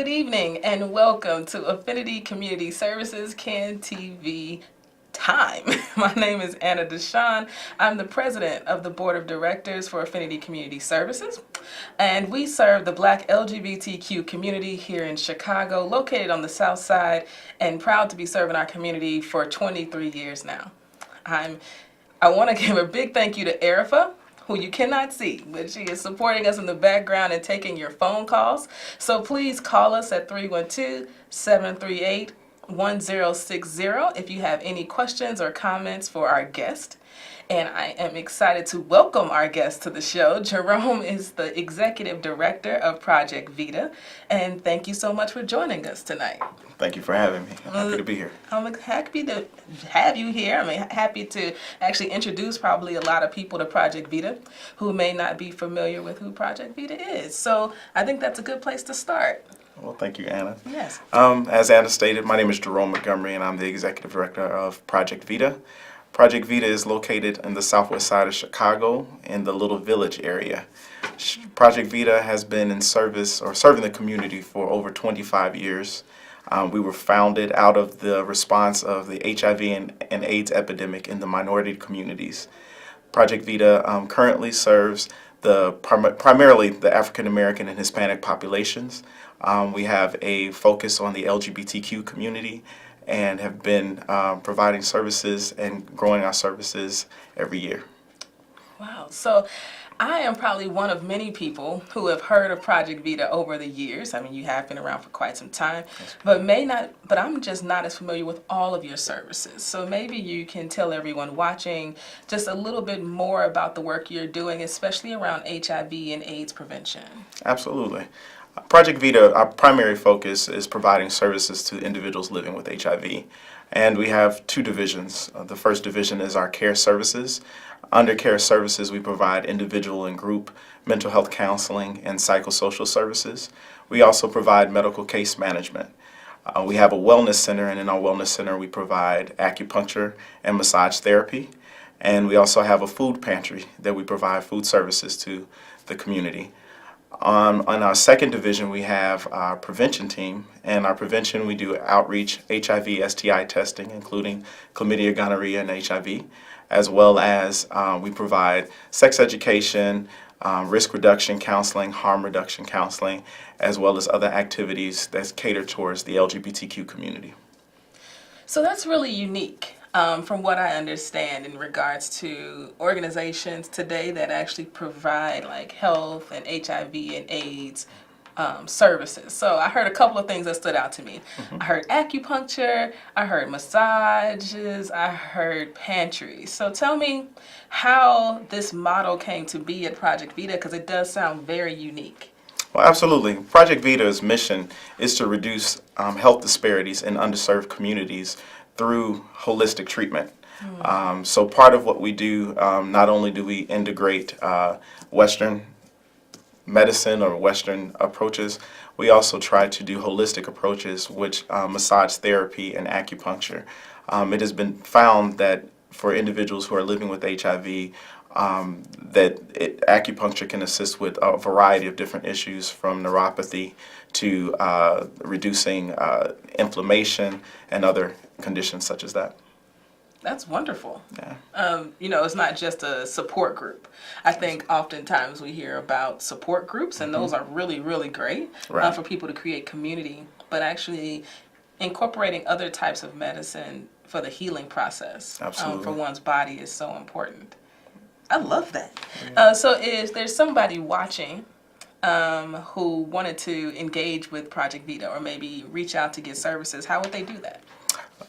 Good evening and welcome to Affinity Community Services CAN TV Time. My name is Anna Deshawn. I'm the president of the board of directors for Affinity Community Services, and we serve the Black LGBTQ community here in Chicago, located on the South Side, and proud to be serving our community for 23 years now. I want to give a big thank you to Erifa, who you cannot see, but she is supporting us in the background and taking your phone calls. So please call us at 312-738-1060 if you have any questions or comments for our guest. And I am excited to welcome our guest to the show. Jerome is the executive director of Project Vida, and thank you so much for joining us tonight. Thank you for having me. I'm happy to be here. I'm happy to have you here. Happy to actually introduce probably a lot of people to Project Vida who may not be familiar with who Project Vida is. So I think that's a good place to start. Well, thank you, Anna. Yes. As Anna stated, my name is Jerome Montgomery, and I'm the executive director of Project Vida. Project Vida is located in the southwest side of Chicago in the Little Village area. Project Vida has been in service or serving the community for over 25 years. We were founded out of the response of the HIV and AIDS epidemic in the minority communities. Project Vida currently serves primarily the African American and Hispanic populations. We have a focus on the LGBTQ community and have been providing services and growing our services every year. Wow. So I am probably one of many people who have heard of Project Vida over the years. I mean, you have been around for quite some time, but I'm just not as familiar with all of your services. So maybe you can tell everyone watching just a little bit more about the work you're doing, especially around HIV and AIDS prevention. Absolutely. Project Vida, our primary focus is providing services to individuals living with HIV. And we have two divisions. The first division is our care services. Under care services, we provide individual and group mental health counseling and psychosocial services. We also provide medical case management. We have a wellness center, and in our wellness center, we provide acupuncture and massage therapy. And we also have a food pantry that we provide food services to the community. On our second division, we have our prevention team, and our prevention, we do outreach HIV, STI testing, including chlamydia, gonorrhea, and HIV, as well as we provide sex education, risk reduction counseling, harm reduction counseling, as well as other activities that cater towards the LGBTQ community. So that's really unique. From what I understand in regards to organizations today that actually provide like health and HIV and AIDS services. So I heard a couple of things that stood out to me. I heard acupuncture, I heard massages, I heard pantries. So tell me how this model came to be at Project Vida, because it does sound very unique. Well, absolutely. Project Vida's mission is to reduce health disparities in underserved communities through holistic treatment. So part of what we do, not only do we integrate Western medicine or Western approaches, we also try to do holistic approaches, which massage therapy and acupuncture. It has been found that for individuals who are living with HIV, acupuncture can assist with a variety of different issues, from neuropathy to reducing inflammation and other conditions such as that. That's wonderful. Yeah. It's not just a support group. I think oftentimes we hear about support groups, and those are really, really great for people to create community, but actually incorporating other types of medicine for the healing process for one's body is so important. I love that. So if there's somebody watching who wanted to engage with Project Vida or maybe reach out to get services, how would they do that?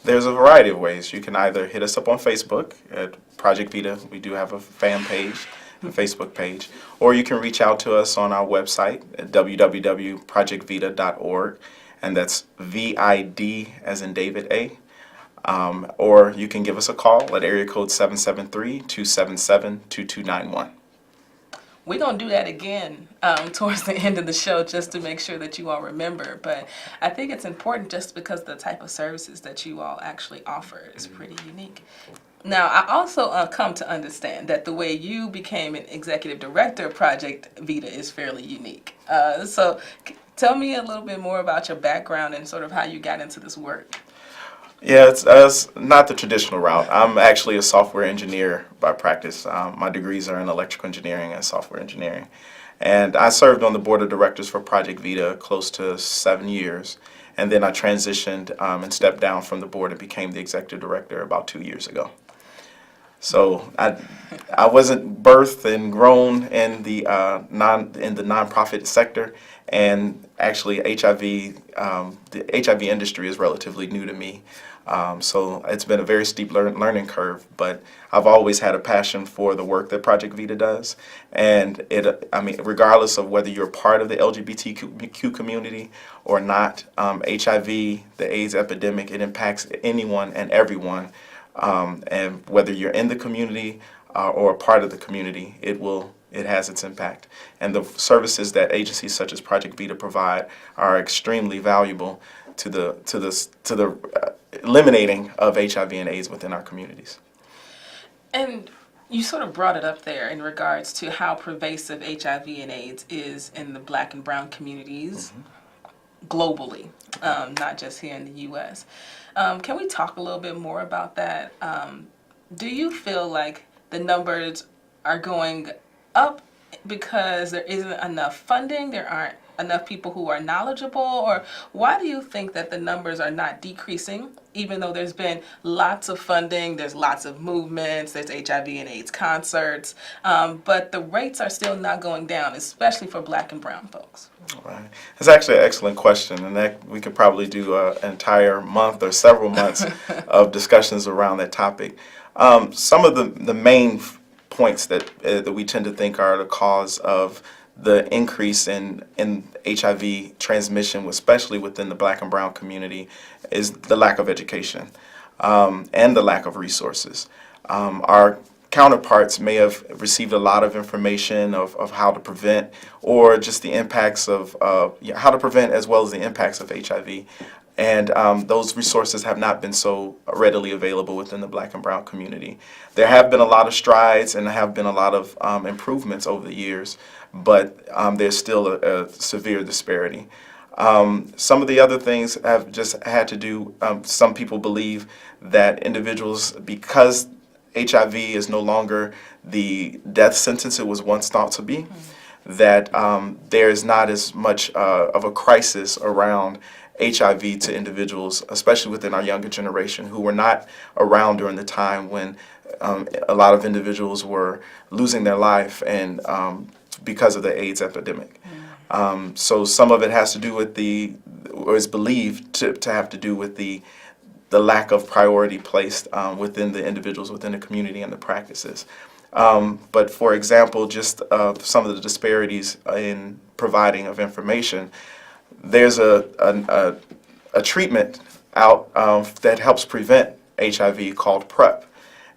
There's a variety of ways. You can either hit us up on Facebook at Project Vida. We do have a fan page, a Facebook page. Or you can reach out to us on our website at www.projectvida.org, and that's VID as in David A. Or you can give us a call at area code 773-277-2291. We're going to do that again towards the end of the show just to make sure that you all remember. But I think it's important just because the type of services that you all actually offer is pretty unique. Now, I also come to understand that the way you became an executive director of Project Vida is fairly unique. So Tell me a little bit more about your background and sort of how you got into this work. Yeah, it's not the traditional route. I'm actually a software engineer by practice. My degrees are in electrical engineering and software engineering. And I served on the board of directors for Project Vida close to 7 years. And then I transitioned and stepped down from the board and became the executive director about 2 years ago. So I wasn't birthed and grown in the nonprofit sector, and actually the HIV industry is relatively new to me. So it's been a very steep learning curve, but I've always had a passion for the work that Project Vida does, and I mean, regardless of whether you're part of the LGBTQ community or not, HIV, the AIDS epidemic, it impacts anyone and everyone. And whether you're in the community or a part of the community, it has its impact. And the services that agencies such as Project Vida provide are extremely valuable to the eliminating of HIV and AIDS within our communities. And you sort of brought it up there in regards to how pervasive HIV and AIDS is in the Black and brown communities globally, not just here in the U.S. Can we talk a little bit more about that? Do you feel like the numbers are going up because there isn't enough funding, there aren't enough people who are knowledgeable, or why do you think that the numbers are not decreasing, even though there's been lots of funding, there's lots of movements, there's HIV and AIDS concerts, but the rates are still not going down, especially for Black and brown folks? Right. That's actually an excellent question, and that we could probably do an entire month or several months of discussions around that topic. Some of the main points that we tend to think are the cause of the increase in HIV transmission, especially within the Black and brown community, is the lack of education and the lack of resources. Our counterparts may have received a lot of information of how to prevent, or just the impacts of how to prevent as well as the impacts of HIV. And those resources have not been so readily available within the Black and brown community. There have been a lot of strides and there have been a lot of improvements over the years, but there's still a severe disparity. Some of the other things have just had to do, some people believe that individuals, because HIV is no longer the death sentence it was once thought to be, that there is not as much of a crisis around HIV to individuals, especially within our younger generation, who were not around during the time when a lot of individuals were losing their life and because of the AIDS epidemic. So some of it has to do with or is believed to have to do with the lack of priority placed within the individuals, within the community and the practices. But for example, just some of the disparities in providing of information, there's a treatment out that helps prevent HIV called PrEP.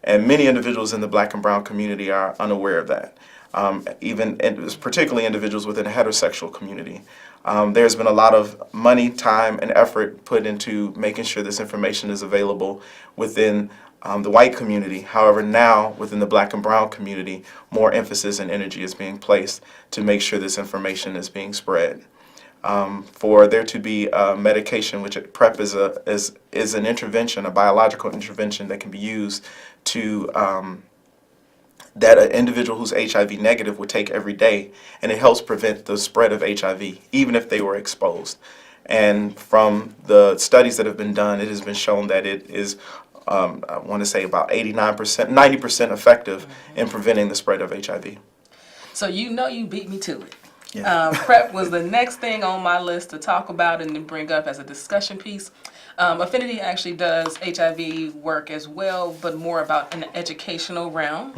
And many individuals in the Black and brown community are unaware of that. Particularly individuals within the heterosexual community. There's been a lot of money, time, and effort put into making sure this information is available within the white community. However, now within the Black and brown community, more emphasis and energy is being placed to make sure this information is being spread. For there to be medication, which PrEP is an intervention, a biological intervention that can be used to that an individual who's HIV negative would take every day, and it helps prevent the spread of HIV, even if they were exposed. And from the studies that have been done, it has been shown that it is, I want to say about 89%, 90% effective in preventing the spread of HIV. So you beat me to it. Yeah. PrEP was the next thing on my list to talk about and to bring up as a discussion piece. Affinity actually does HIV work as well, but more about an educational realm,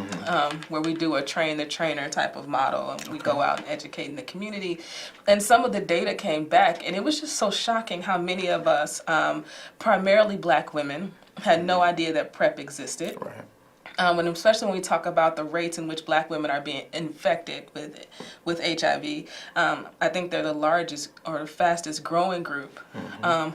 where we do a train-the-trainer type of model, and we go out and educate in the community. And some of the data came back, and it was just so shocking how many of us, primarily Black women, had no idea that PrEP existed. Right. And especially when we talk about the rates in which Black women are being infected with HIV, I think they're the largest or fastest growing group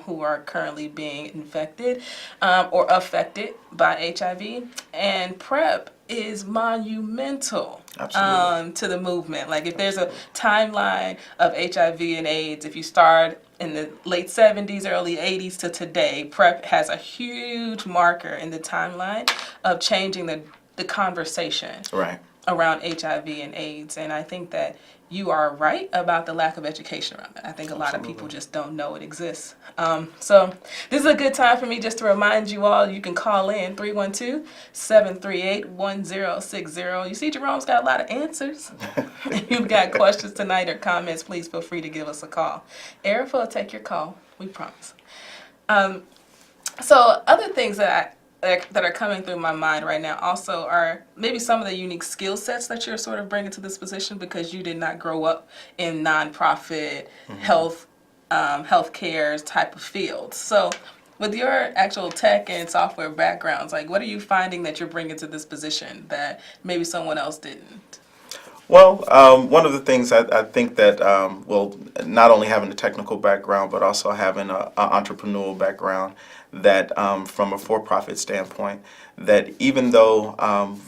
who are currently being infected or affected by HIV. And PrEP is monumental Absolutely. to the movement. Like if there's a timeline of HIV and AIDS, if you start in the late 70s, early 80s to today, PrEP has a huge marker in the timeline of changing the conversation Right. around HIV and AIDS. And I think that you are right about the lack of education around that. I think a lot of people just don't know it exists. So this is a good time for me just to remind you all, you can call in 312-738-1060. You see Jerome's got a lot of answers. If you've got questions tonight or comments, please feel free to give us a call. Erica will take your call, we promise. So other things that are coming through my mind right now also are maybe some of the unique skill sets that you're sort of bringing to this position because you did not grow up in nonprofit healthcare type of fields. So with your actual tech and software backgrounds, like what are you finding that you're bringing to this position that maybe someone else didn't? Well, one of the things I think that, well, not only having a technical background, but also having an entrepreneurial background, that from a for-profit standpoint, that even though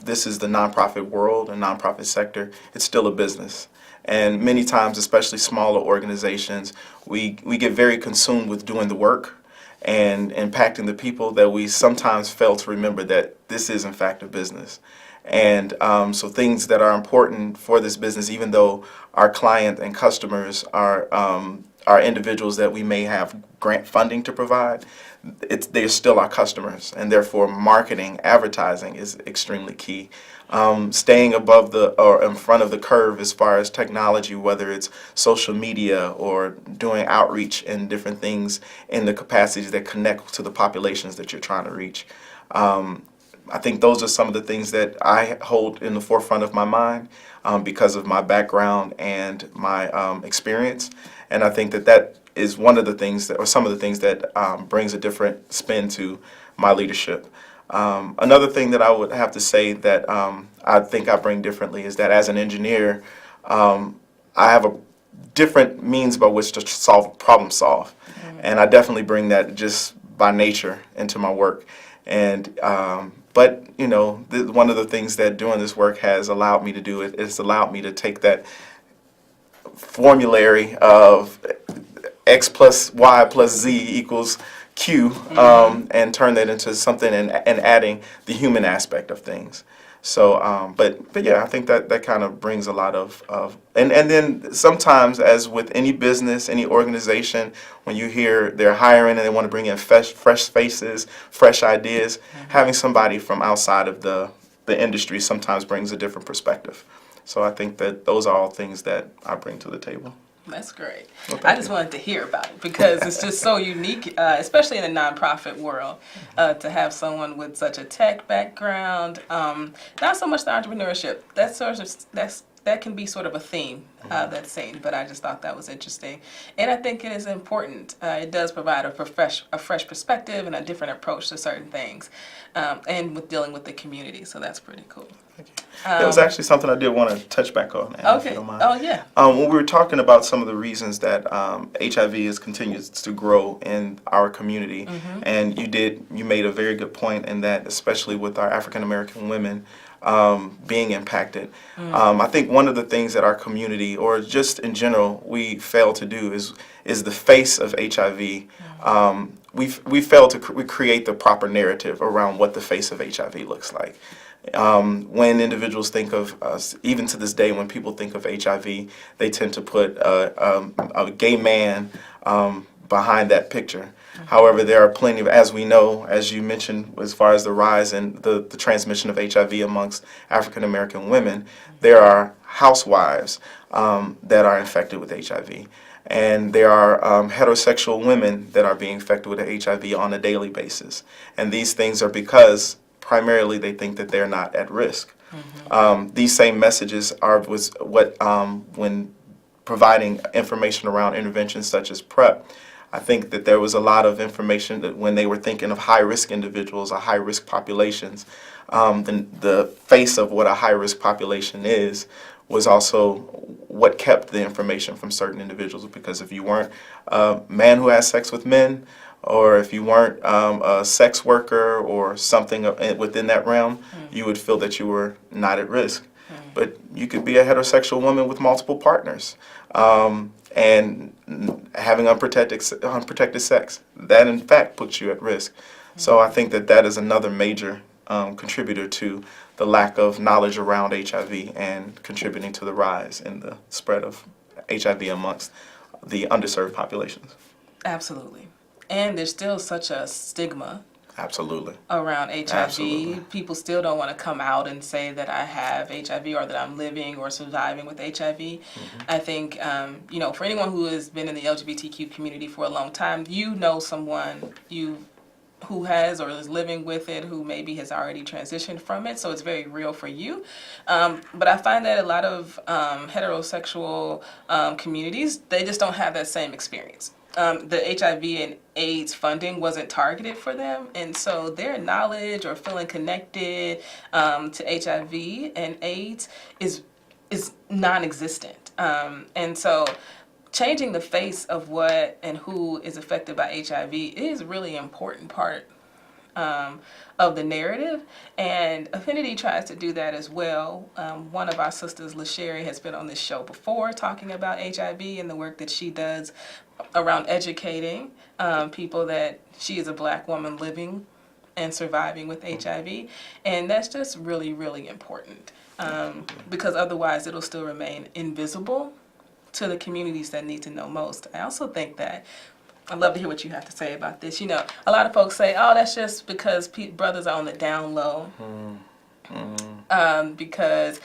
this is the nonprofit world and nonprofit sector, it's still a business. And many times, especially smaller organizations, we get very consumed with doing the work and impacting the people that we sometimes fail to remember that this is in fact a business. And so things that are important for this business, even though our client and customers are individuals that we may have grant funding to provide, they're still our customers, and therefore marketing, advertising is extremely key. Staying above or in front of the curve as far as technology, whether it's social media or doing outreach and different things in the capacities that connect to the populations that you're trying to reach. I think those are some of the things that I hold in the forefront of my mind because of my background and my experience. And I think that is one of the things that, or some of the things that brings a different spin to my leadership. Another thing that I would have to say that I think I bring differently is that as an engineer, I have a different means by which to problem solve. And I definitely bring that just by nature into my work. And but you know, one of the things that doing this work has allowed me to do is allowed me to take that formulary of x plus y plus z equals q and turn that into something and adding the human aspect of things. So, but yeah, I think that kind of brings a lot of and then sometimes, as with any business, any organization, when you hear they're hiring and they want to bring in fresh faces, fresh ideas, having somebody from outside of the industry sometimes brings a different perspective. So I think that those are all things that I bring to the table. That's great. Well, I just wanted to hear about it because it's just so unique, especially in the nonprofit world, to have someone with such a tech background. Not so much the entrepreneurship. That can be sort of a theme that's seen, but I just thought that was interesting, and I think it is important. It does provide a fresh perspective and a different approach to certain things, and with dealing with the community. So that's pretty cool. That was actually something I did want to touch back on, Anna, if you Okay. don't mind. Oh yeah. When we were talking about some of the reasons that HIV continues to grow in our community, and you made a very good point in that, especially with our African American women being impacted. I think one of the things that our community, or just in general, we fail to do is the face of HIV. We fail to create the proper narrative around what the face of HIV looks like. When individuals think of us, even to this day, when people think of HIV, they tend to put a gay man behind that picture. However, there are plenty of, as we know, as you mentioned, as far as the rise in the transmission of HIV amongst African American women, there are housewives that are infected with HIV. And there are heterosexual women that are being infected with HIV on a daily basis. And these things are because primarily they think that they're not at risk. These same messages was what when providing information around interventions such as PrEP, I think that there was a lot of information that when they were thinking of high-risk individuals or high-risk populations, the face of what a high-risk population is was also what kept the information from certain individuals, because if you weren't a man who has sex with men, or if you weren't a sex worker or something within that realm, you would feel that you were not at risk. But you could be a heterosexual woman with multiple partners, and having unprotected sex. That, in fact, puts you at risk. So I think that that is another major contributor to the lack of knowledge around HIV and contributing to the rise in the spread of HIV amongst the underserved populations. Absolutely. And there's still such a stigma Absolutely. around HIV. Absolutely. People still don't want to come out and say that I have HIV or that I'm living or surviving with HIV. I think, for anyone who has been in the LGBTQ community for a long time, you know someone who has or is living with it, who maybe has already transitioned from it, so it's very real for you. But I find that a lot of heterosexual communities, they just don't have that same experience. The HIV and AIDS funding wasn't targeted for them, and so their knowledge or feeling connected to HIV and AIDS is non-existent. And so changing the face of what and who is affected by HIV is a really important part of the narrative, and Affinity tries to do that as well. One of our sisters, LaSherry, has been on this show before talking about HIV and the work that she does around educating people that she is a Black woman living and surviving with HIV, and that's just really, really important because otherwise it'll still remain invisible to the communities that need to know most. I also think that I'd love to hear what you have to say about this. A lot of folks say, oh, that's just because brothers are on the down low. Because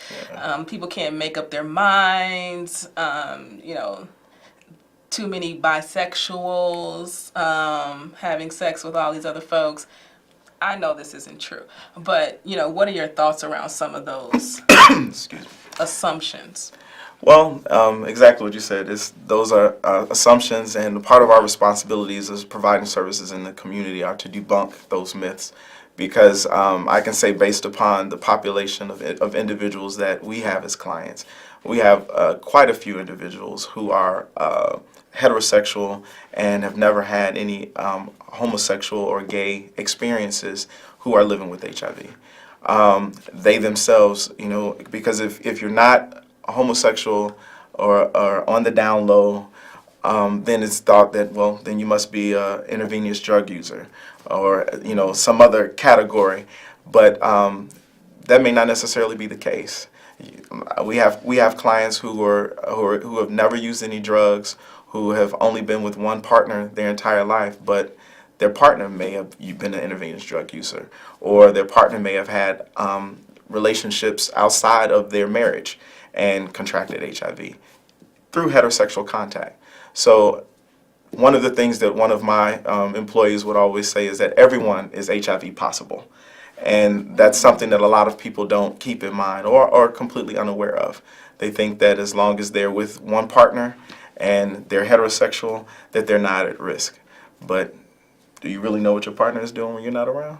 people can't make up their minds, too many bisexuals having sex with all these other folks. I know this isn't true, but, what are your thoughts around some of those Excuse me. assumptions? Well, exactly what you said. Those are assumptions, and part of our responsibilities as providing services in the community are to debunk those myths. Because I can say, based upon the population of individuals that we have as clients, we have quite a few individuals who are heterosexual and have never had any homosexual or gay experiences who are living with HIV. They themselves, because if you're not homosexual or on the down low, then it's thought that, well, then you must be an intravenous drug user or, some other category. But that may not necessarily be the case. We have clients who have never used any drugs, who have only been with one partner their entire life, but their partner may have been an intravenous drug user, or their partner may have had relationships outside of their marriage and contracted HIV through heterosexual contact. So one of the things that one of my employees would always say is that everyone is HIV possible. And that's something that a lot of people don't keep in mind or are completely unaware of. They think that as long as they're with one partner and they're heterosexual, that they're not at risk. But do you really know what your partner is doing when you're not around?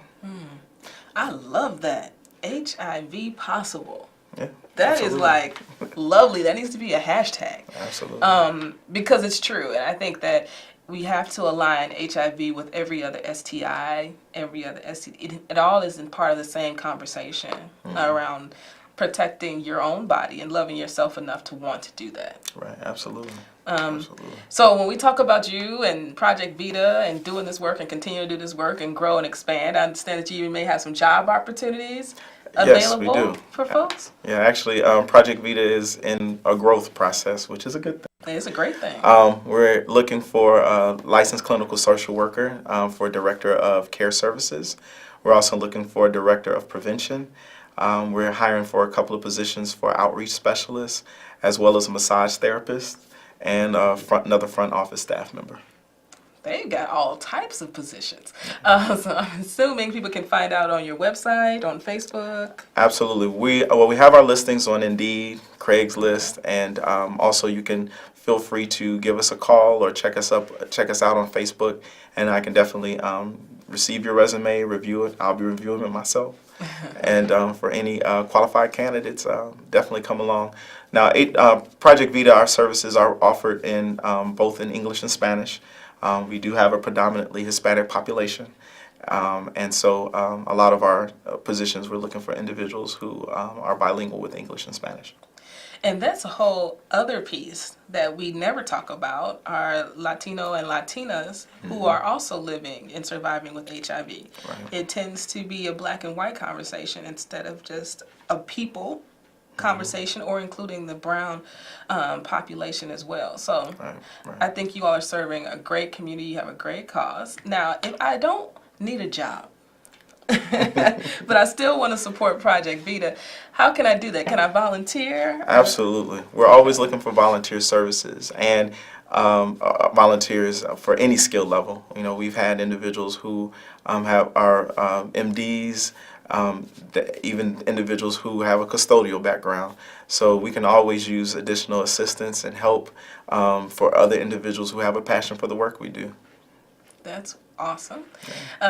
I love that. HIV possible. Yeah. That absolutely. is like lovely. That needs to be a hashtag. Absolutely. Because it's true. And I think that we have to align HIV with every other STI, every other STD. It all is in part of the same conversation around protecting your own body and loving yourself enough to want to do that. Right, absolutely. Absolutely. So when we talk about you and Project Vida and doing this work and continue to do this work and grow and expand, I understand that you even may have some job opportunities available Yes, we do. for folks. Yeah, actually, Project Vida is in a growth process, which is a good thing. It's a great thing. We're looking for a licensed clinical social worker for director of care services. We're also looking for a director of prevention. We're hiring for a couple of positions for outreach specialists, as well as a massage therapist and another front office staff member. They got all types of positions. So I'm assuming people can find out on your website, on Facebook. Absolutely. We have our listings on Indeed, Craigslist, and also you can feel free to give us a call or check us out on Facebook, and I can definitely receive your resume, review it. I'll be reviewing it myself. And for any qualified candidates, definitely come along. Now, Project Vida, our services are offered in both in English and Spanish. We do have a predominantly Hispanic population, And so a lot of our positions, we're looking for individuals who are bilingual with English and Spanish. And that's a whole other piece that we never talk about, are Latino and Latinas who are also living and surviving with HIV. Right. It tends to be a black and white conversation instead of just a people conversation, or including the brown population as well. So Right, right. I think you all are serving a great community. You have a great cause. Now, if I don't need a job, but I still want to support Project Vida, how can I do that? Can I volunteer? Absolutely. We're always looking for volunteer services and volunteers for any skill level. You know, we've had individuals who are MDs, even individuals who have a custodial background. So we can always use additional assistance and help for other individuals who have a passion for the work we do. That's awesome.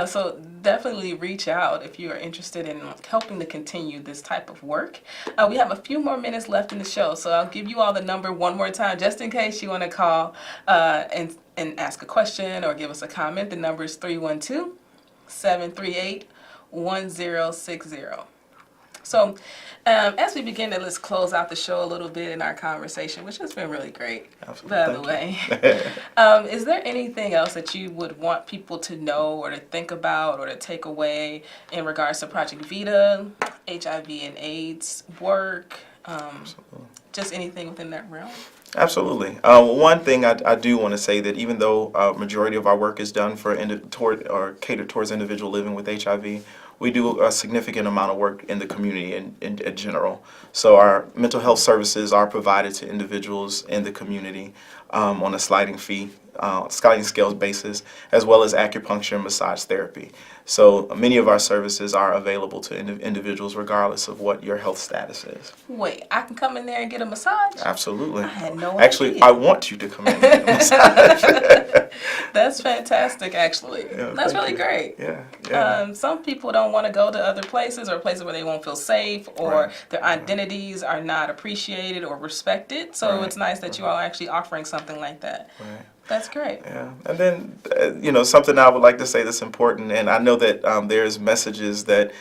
So definitely reach out if you are interested in helping to continue this type of work. We have a few more minutes left in the show, so I'll give you all the number one more time just in case you want to call and ask a question or give us a comment. The number is 312-738-1060. So as we begin to, let's close out the show a little bit in our conversation, which has been really great, by the way. Is there anything else that you would want people to know or to think about or to take away in regards to Project Vida, HIV and AIDS work, just anything within that realm? Absolutely. One thing I do want to say that even though a majority of our work is done for catered towards individual living with HIV, we do a significant amount of work in the community in general. So our mental health services are provided to individuals in the community on a sliding scale basis, as well as acupuncture and massage therapy. So many of our services are available to individuals regardless of what your health status is. Wait, I can come in there and get a massage? Absolutely. I had no Actually, idea. I want you to come in and get a massage. That's fantastic, actually. Yeah, That's thank really you. great. Yeah. Some people don't want to go to other places or places where they won't feel safe or Right. their identities are not appreciated or respected. So Right. it's nice that you all are actually offering something like that. Right. That's great. Yeah, and then something I would like to say that's important, and I know that there's messages that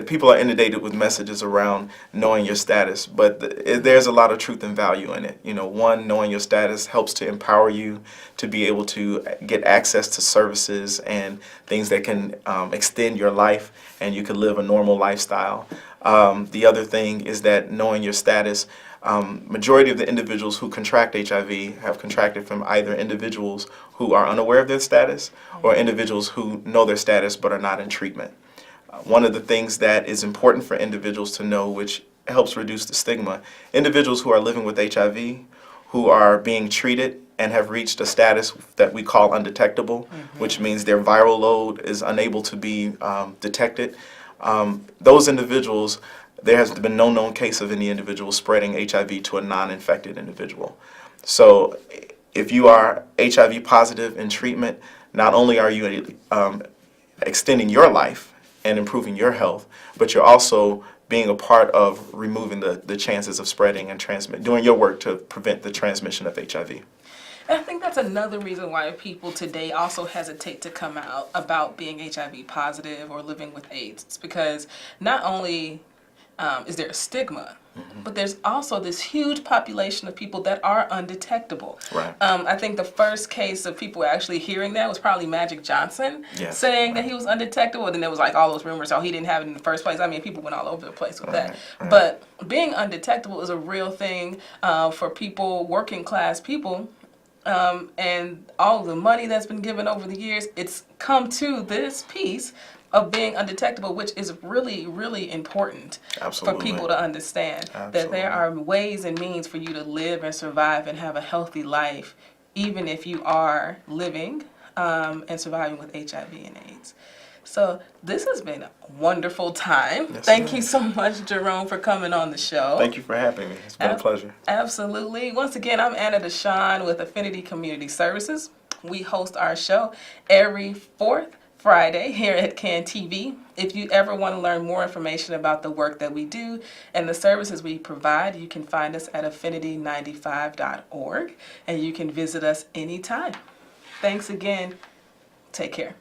people are inundated with messages around knowing your status, but there's a lot of truth and value in it. You know, one, knowing your status helps to empower you to be able to get access to services and things that can extend your life, and you can live a normal lifestyle. The other thing is that knowing your status, majority of the individuals who contract HIV have contracted from either individuals who are unaware of their status or individuals who know their status but are not in treatment. One of the things that is important for individuals to know, which helps reduce the stigma, individuals who are living with HIV, who are being treated and have reached a status that we call undetectable, which means their viral load is unable to be detected. Those individuals, there has been no known case of any individual spreading HIV to a non-infected individual. So if you are HIV positive in treatment, not only are you extending your life and improving your health, but you're also being a part of removing the chances of spreading and doing your work to prevent the transmission of HIV. And I think that's another reason why people today also hesitate to come out about being HIV positive or living with AIDS. It's because not only is there a stigma, but there's also this huge population of people that are undetectable. Right. I think the first case of people actually hearing that was probably Magic Johnson saying that he was undetectable. And then there was like all those rumors, oh, he didn't have it in the first place. I mean, people went all over the place with that. Right. But being undetectable is a real thing for people, working class people. And all the money that's been given over the years, it's come to this piece of being undetectable, which is really, really important for people to understand. That there are ways and means for you to live and survive and have a healthy life, even if you are living and surviving with HIV and AIDS. So this has been a wonderful time. Yes, Thank you so much, Jerome, for coming on the show. Thank you for having me. It's been a pleasure. Absolutely. Once again, I'm Anna Deshawn with Affinity Community Services. We host our show every fourth Friday here at CAN TV. If you ever want to learn more information about the work that we do and the services we provide, you can find us at affinity95.org, and you can visit us anytime. Thanks again. Take care.